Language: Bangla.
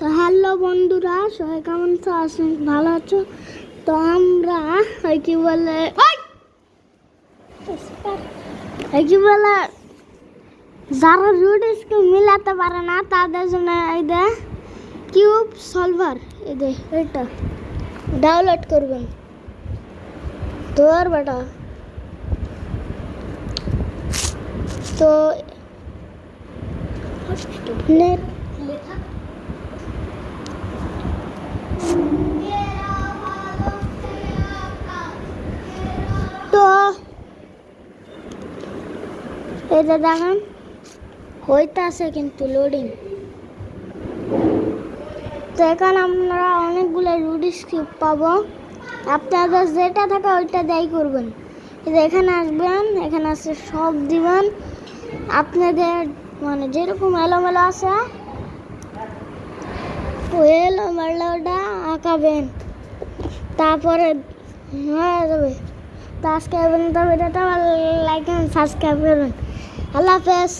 তো হ্যালো বন্ধুরা, সবাই কেমন আছেন? ভালো আছো? তো আমরা কি বলে যারা রুডিসকে মিলাতে পারে না তাদের জন্য এই দে কিউব সলভার, এটা ডাউনলোড করবেন। তোর বেটা তো তো এটা দেখেন হইতাছে কিন্তু লোডিং। তো এখানে আমরা অনেকগুলো রুডিস কিউব পাবো। আপনাদের যেটা থাকে ওইটা দেয় করবেন। এখানে আসবেন, এখানে আছে সব দিবেন। আপনাদের মানে যেরকম এলোমেলো আছে ওই এলোমেলোটা আঁকাবেন, তারপরে হয়ে যাবে। তো আজকে ভিডিওটা লাইক এন্ড সাবস্ক্রাইব করবেন। আল্লাহ হাফেজ।